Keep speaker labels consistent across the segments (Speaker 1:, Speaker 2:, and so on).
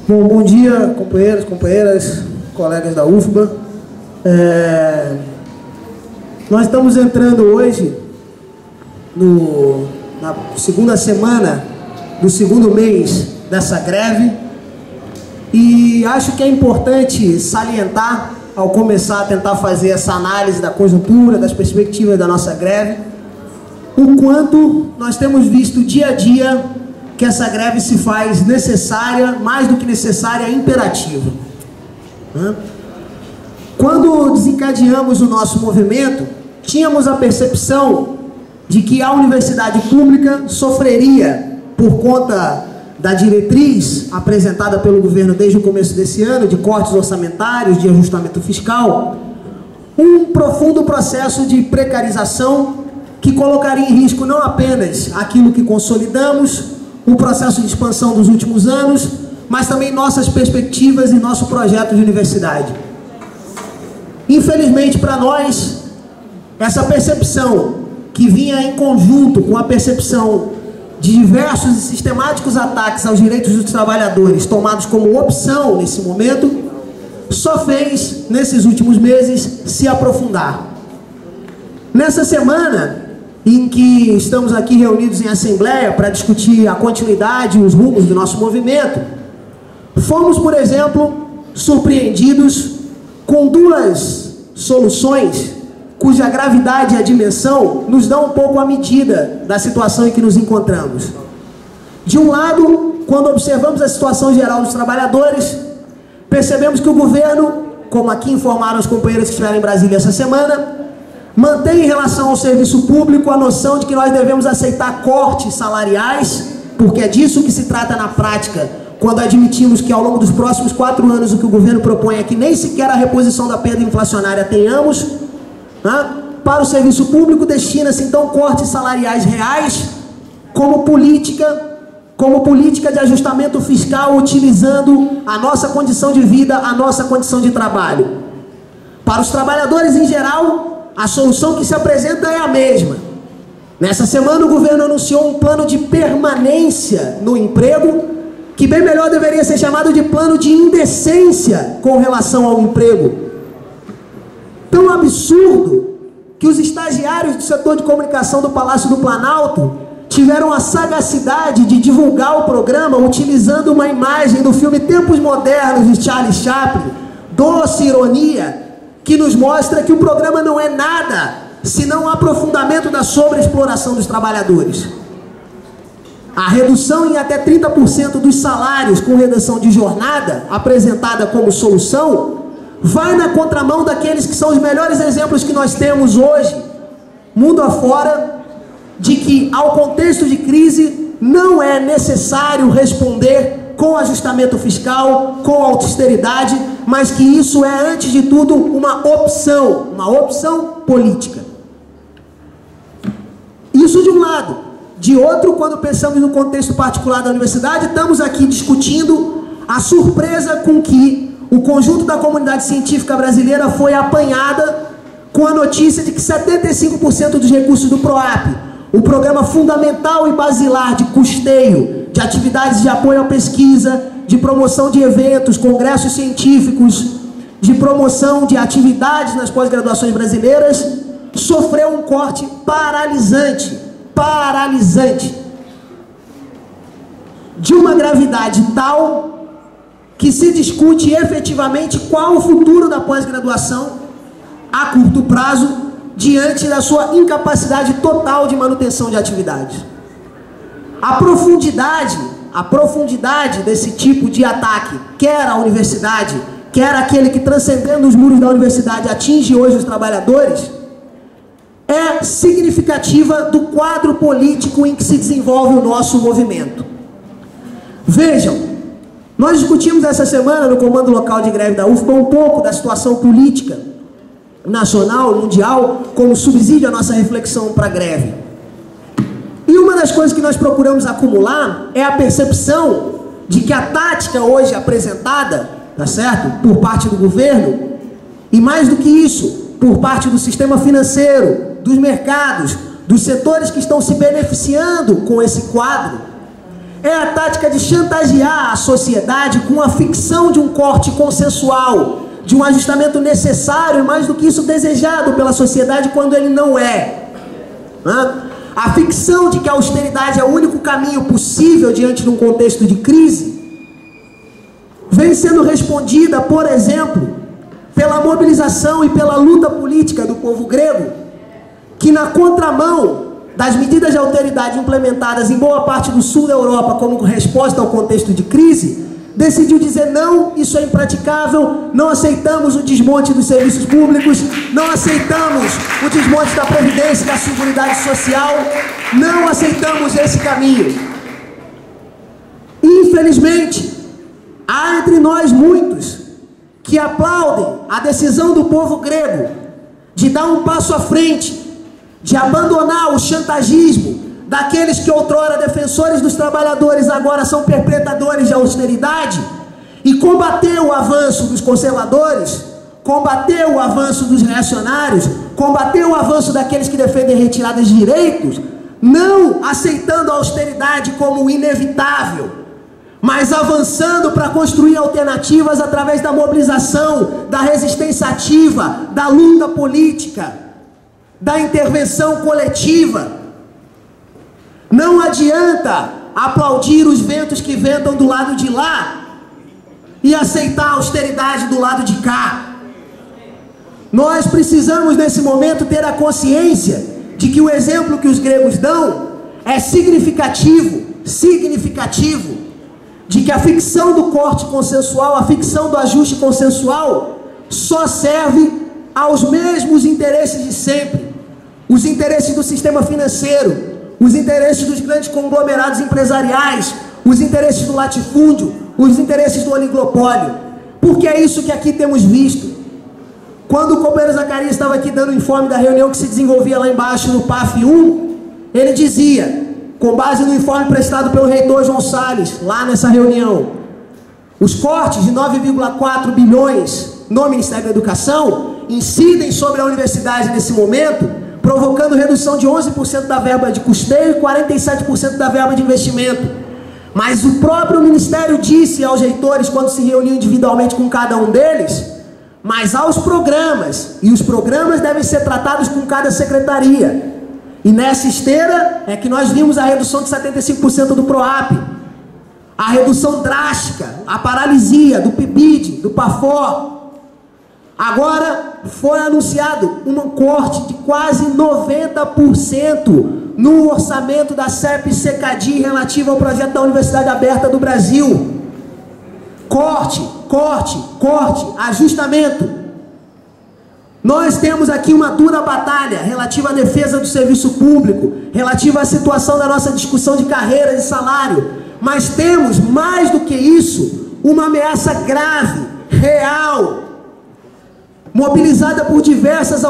Speaker 1: Bom dia, companheiros, companheiras, colegas da UFBA. Nós estamos entrando hoje na segunda semana do segundo mês dessa greve e acho que é importante salientar, ao começar a tentar fazer essa análise da conjuntura, das perspectivas da nossa greve, o quanto nós temos visto dia a dia que essa greve se faz necessária, mais do que necessária, imperativa. Quando desencadeamos o nosso movimento, tínhamos a percepção de que a universidade pública sofreria, por conta da diretriz apresentada pelo governo desde o começo desse ano, de cortes orçamentários, de ajustamento fiscal, um profundo processo de precarização que colocaria em risco não apenas aquilo que consolidamos, o processo de expansão dos últimos anos, mas também nossas perspectivas e nosso projeto de universidade. Infelizmente para nós, essa percepção que vinha em conjunto com a percepção de diversos e sistemáticos ataques aos direitos dos trabalhadores tomados como opção nesse momento, só fez, nesses últimos meses, se aprofundar. Nessa semana em que estamos aqui reunidos em assembleia para discutir a continuidade e os rumos do nosso movimento, fomos, por exemplo, surpreendidos com duas soluções cuja gravidade e a dimensão nos dão um pouco a medida da situação em que nos encontramos. De um lado, quando observamos a situação geral dos trabalhadores, percebemos que o governo, como aqui informaram os companheiros que estiveram em Brasília essa semana, mantém em relação ao serviço público a noção de que nós devemos aceitar cortes salariais, porque é disso que se trata na prática, quando admitimos que ao longo dos próximos 4 anos o que o governo propõe é que nem sequer a reposição da perda inflacionária tenhamos. Para o serviço público destina-se então cortes salariais reais como política de ajustamento fiscal, utilizando a nossa condição de vida, a nossa condição de trabalho. Para os trabalhadores em geral, a solução que se apresenta é a mesma. Nessa semana o governo anunciou um plano de permanência no emprego, que bem melhor deveria ser chamado de plano de indecência com relação ao emprego. Tão absurdo que os estagiários do setor de comunicação do Palácio do Planalto tiveram a sagacidade de divulgar o programa utilizando uma imagem do filme Tempos Modernos de Charlie Chaplin, doce ironia, que nos mostra que o programa não é nada senão um aprofundamento da sobreexploração dos trabalhadores. A redução em até 30% dos salários com redução de jornada, apresentada como solução, vai na contramão daqueles que são os melhores exemplos que nós temos hoje, mundo afora, de que ao contexto de crise não é necessário responder com ajustamento fiscal, com austeridade, mas que isso é, antes de tudo, uma opção política. Isso de um lado. De outro, quando pensamos no contexto particular da universidade, estamos aqui discutindo a surpresa com que o conjunto da comunidade científica brasileira foi apanhada com a notícia de que 75% dos recursos do PROAP, o programa fundamental e basilar de custeio de atividades de apoio à pesquisa, de promoção de eventos, congressos científicos, de promoção de atividades nas pós-graduações brasileiras, sofreu um corte paralisante, de uma gravidade tal que se discute efetivamente qual o futuro da pós-graduação a curto prazo, diante da sua incapacidade total de manutenção de atividades. A profundidade desse tipo de ataque, quer a universidade, quer aquele que, transcendendo os muros da universidade, atinge hoje os trabalhadores, é significativa do quadro político em que se desenvolve o nosso movimento. Vejam, nós discutimos essa semana no Comando Local de Greve da UFBA um pouco da situação política nacional, mundial, como subsídio à nossa reflexão para a greve. E uma das coisas que nós procuramos acumular é a percepção de que a tática hoje apresentada, tá certo, por parte do governo, e mais do que isso, por parte do sistema financeiro, dos mercados, dos setores que estão se beneficiando com esse quadro, é a tática de chantagear a sociedade com a ficção de um corte consensual, de um ajustamento necessário e mais do que isso desejado pela sociedade quando ele não é. A ficção de que a austeridade é o único caminho possível diante de um contexto de crise vem sendo respondida, por exemplo, pela mobilização e pela luta política do povo grego, que na contramão das medidas de austeridade implementadas em boa parte do sul da Europa como resposta ao contexto de crise, decidiu dizer: não, isso é impraticável, não aceitamos o desmonte dos serviços públicos, não aceitamos o desmonte da Previdência e da Seguridade Social, não aceitamos esse caminho. Infelizmente, há entre nós muitos que aplaudem a decisão do povo grego de dar um passo à frente, de abandonar o chantagismo daqueles que outrora defensores dos trabalhadores agora são perpetradores de austeridade, e combater o avanço dos conservadores, combater o avanço dos reacionários, combater o avanço daqueles que defendem retiradas de direitos, não aceitando a austeridade como inevitável, mas avançando para construir alternativas através da mobilização, da resistência ativa, da luta política, da intervenção coletiva. Não adianta aplaudir os ventos que ventam do lado de lá e aceitar a austeridade do lado de cá. Nós precisamos nesse momento ter a consciência de que o exemplo que os gregos dão é significativo, de que a ficção do corte consensual, a ficção do ajuste consensual só serve aos mesmos interesses de sempre. Os interesses do sistema financeiro, os interesses dos grandes conglomerados empresariais, os interesses do latifúndio, os interesses do oligopólio. Porque é isso que aqui temos visto. Quando o companheiro Zacarias estava aqui dando o informe da reunião que se desenvolvia lá embaixo no PAF 1, ele dizia, com base no informe prestado pelo reitor João Salles, lá nessa reunião, os cortes de 9,4 bilhões no Ministério da Educação incidem sobre a universidade nesse momento, provocando redução de 11% da verba de custeio e 47% da verba de investimento. Mas o próprio Ministério disse aos reitores, quando se reuniu individualmente com cada um deles, mas aos programas, e os programas devem ser tratados com cada secretaria. E nessa esteira é que nós vimos a redução de 75% do PROAP, a redução drástica, a paralisia do PIBID, do PAFOR. Agora foi anunciado um corte de quase 90% no orçamento da CEP-CECADI relativo ao projeto da Universidade Aberta do Brasil. Corte, ajustamento. Nós temos aqui uma dura batalha relativa à defesa do serviço público, relativa à situação da nossa discussão de carreira e salário, mas temos, mais do que isso, uma ameaça grave, real, mobilizada por diversas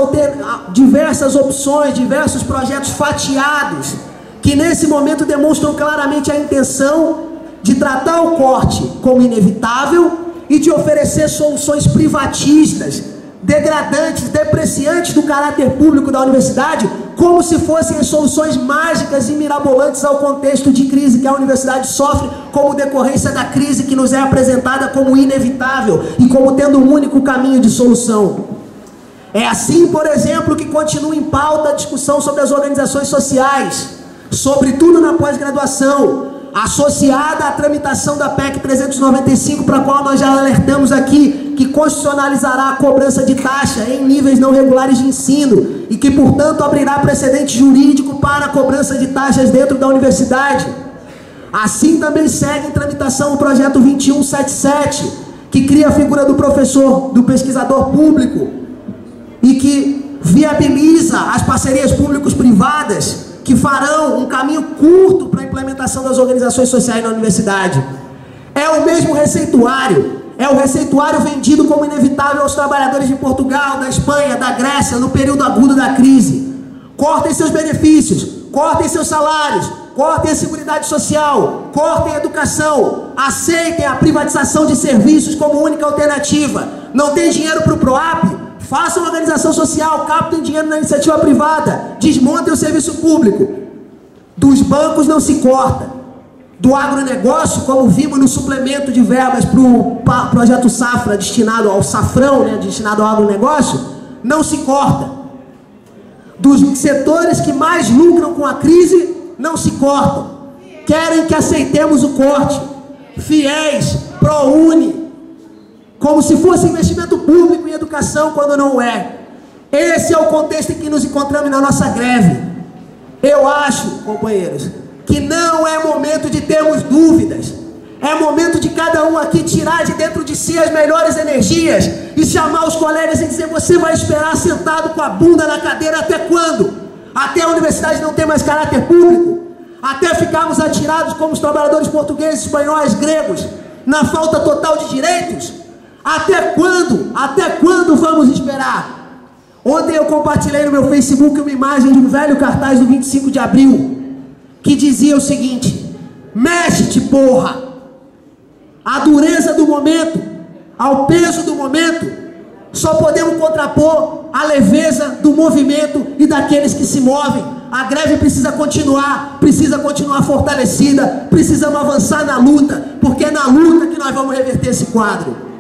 Speaker 1: opções, diversos projetos fatiados, que nesse momento demonstram claramente a intenção de tratar o corte como inevitável e de oferecer soluções privatistas, degradantes, depreciantes do caráter público da universidade, como se fossem as soluções mágicas e mirabolantes ao contexto de crise que a universidade sofre como decorrência da crise que nos é apresentada como inevitável e como tendo um único caminho de solução. É assim, por exemplo, que continua em pauta a discussão sobre as organizações sociais, sobretudo na pós-graduação, associada à tramitação da PEC 395, para a qual nós já alertamos aqui, que constitucionalizará a cobrança de taxa em níveis não regulares de ensino e que, portanto, abrirá precedente jurídico para a cobrança de taxas dentro da universidade. Assim também segue em tramitação o projeto 2177, que cria a figura do professor, do pesquisador público e que viabiliza as parcerias públicos-privadas que farão um caminho curto para a implementação das organizações sociais na universidade. É o mesmo receituário, é o receituário vendido como inevitável aos trabalhadores de Portugal, da Espanha, da Grécia, no período agudo da crise. Cortem seus benefícios, cortem seus salários, cortem a seguridade social, cortem a educação, aceitem a privatização de serviços como única alternativa. Não tem dinheiro para o PROAP? Façam uma organização social, captem dinheiro na iniciativa privada, desmontem o serviço público. Dos bancos não se corta, do agronegócio, como vimos no suplemento de verbas para o projeto Safra, destinado ao safrão, né, destinado ao agronegócio, não se corta. Dos setores que mais lucram com a crise, não se cortam. Querem que aceitemos o corte. FIES, ProUni, como se fosse investimento público em educação, quando não é. Esse é o contexto em que nos encontramos na nossa greve. Eu acho, companheiros, que não é momento de termos dúvidas. É momento de cada um aqui tirar de dentro de si as melhores energias e chamar os colegas e dizer: você vai esperar sentado com a bunda na cadeira até quando? Até a universidade não ter mais caráter público? Até ficarmos atirados como os trabalhadores portugueses, espanhóis, gregos, na falta total de direitos? Até quando? Até quando vamos esperar? Ontem eu compartilhei no meu Facebook uma imagem de um velho cartaz do 25 de abril, que dizia o seguinte: mexe-te, porra! A dureza do momento, ao peso do momento, só podemos contrapor a leveza do movimento e daqueles que se movem. A greve precisa continuar fortalecida, precisamos avançar na luta, porque é na luta que nós vamos reverter esse quadro.